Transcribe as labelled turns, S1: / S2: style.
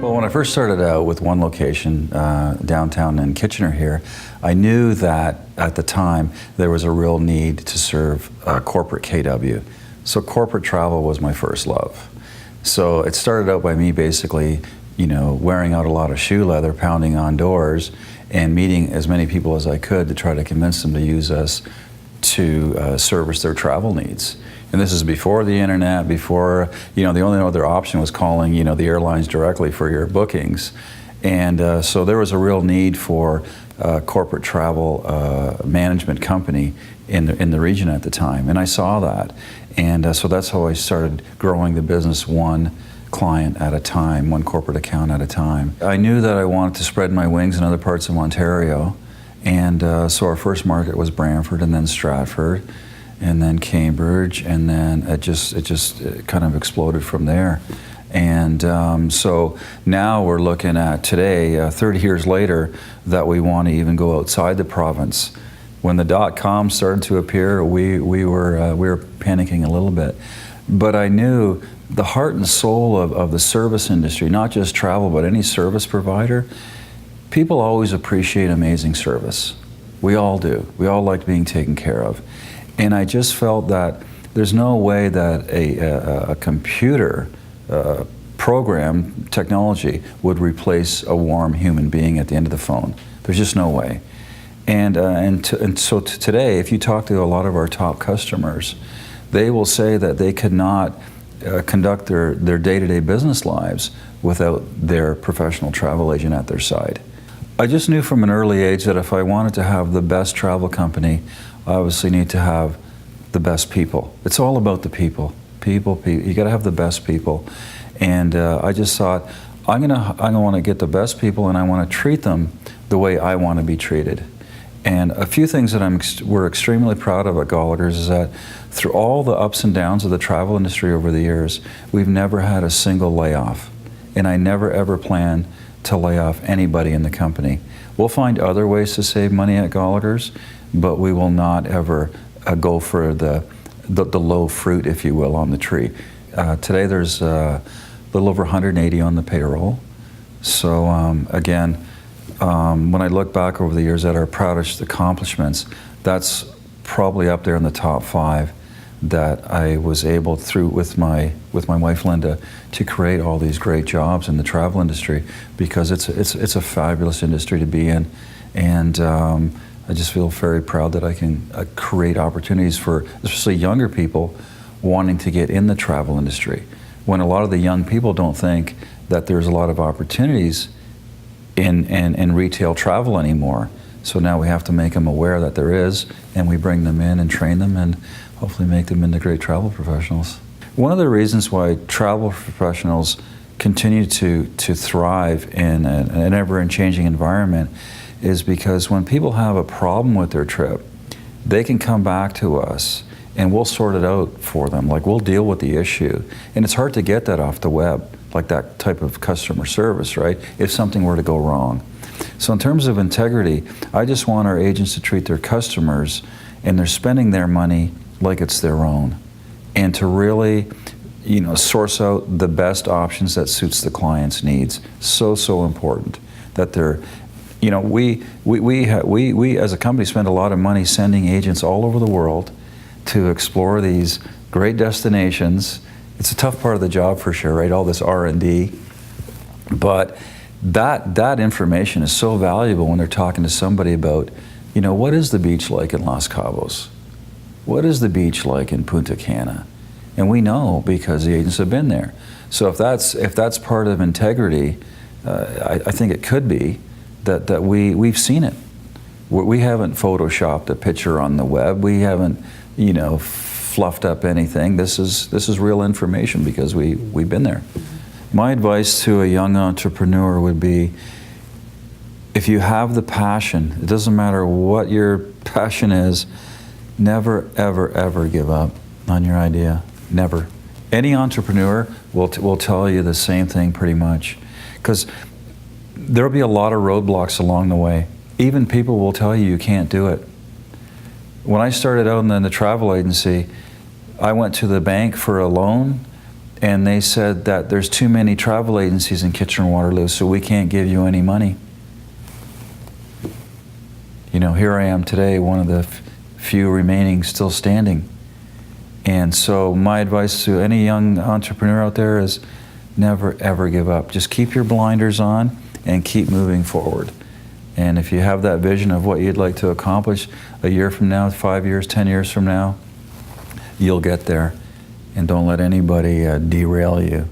S1: Well, when I first started out with one location downtown in Kitchener here, I knew that at the time there was a real need to serve corporate KW. So corporate travel was my first love. So it started out by me basically, wearing out a lot of shoe leather, pounding on doors, and meeting as many people as I could to try to convince them to use us to service their travel needs. And this is before the internet, before, the only other option was calling, the airlines directly for your bookings. And so there was a real need for a corporate travel management company in the region at the time. And I saw that. And so that's how I started growing the business one client at a time, one corporate account at a time. I knew that I wanted to spread my wings in other parts of Ontario. And so our first market was Brantford, and then Stratford, and then Cambridge, and then it kind of exploded from there. And so now we're looking at today, 30 years later, that we want to even go outside the province. When the .com started to appear, we were panicking a little bit, but I knew the heart and soul of the service industry, not just travel, but any service provider. People always appreciate amazing service. We all do. We all like being taken care of. And I just felt that there's no way that a computer program technology would replace a warm human being at the end of the phone. There's just no way. And so today, if you talk to a lot of our top customers, they will say that they could not conduct their day-to-day business lives without their professional travel agent at their side. I just knew from an early age that if I wanted to have the best travel company, I obviously need to have the best people. It's all about the people. People. You got to have the best people. And I just thought, I want to get the best people, and I want to treat them the way I want to be treated. And a few things that we're extremely proud of at Goliger is that through all the ups and downs of the travel industry over the years, we've never had a single layoff. And I never ever plan to lay off anybody in the company. We'll find other ways to save money at Goliger's, but we will not ever go for the low fruit, if you will, on the tree. Today there's a little over 180 on the payroll. So again, when I look back over the years at our proudest accomplishments, that's probably up there in the top 5 that I was able, with my wife Linda, to create all these great jobs in the travel industry, because it's a fabulous industry to be in, and I just feel very proud that I can create opportunities for especially younger people wanting to get in the travel industry, when a lot of the young people don't think that there's a lot of opportunities in retail travel anymore. So now we have to make them aware that there is, and we bring them in and train them and hopefully make them into great travel professionals. One of the reasons why travel professionals continue to thrive in an ever-changing environment is because when people have a problem with their trip, they can come back to us and we'll sort it out for them. Like, we'll deal with the issue. And it's hard to get that off the web, like that type of customer service, right? If something were to go wrong. So in terms of integrity, I just want our agents to treat their customers, and they're spending their money like it's their own, and to really, source out the best options that suits the client's needs. So important that they're, we as a company spend a lot of money sending agents all over the world to explore these great destinations. It's a tough part of the job for sure, right? All this R&D, but that information is so valuable when they're talking to somebody about, what is the beach like in Los Cabos? What is the beach like in Punta Cana? And we know because the agents have been there. So if that's part of integrity, I think it could be that we've seen it. We haven't photoshopped a picture on the web. We haven't, fluffed up anything. This is real information because we've been there. My advice to a young entrepreneur would be, if you have the passion, it doesn't matter what your passion is, never, ever give up on your idea. Never. Any entrepreneur will tell you the same thing pretty much, because there'll be a lot of roadblocks along the way. Even people will tell you can't do it. When I started out in the travel agency, I went to the bank for a loan, and they said that there's too many travel agencies in Kitchener-Waterloo, so we can't give you any money. You know, here I am today, one of the few remaining still standing. And so my advice to any young entrepreneur out there is never ever give up. Just keep your blinders on and keep moving forward. And if you have that vision of what you'd like to accomplish a year from now, 5 years, 10 years from now, you'll get there. And don't let anybody derail you.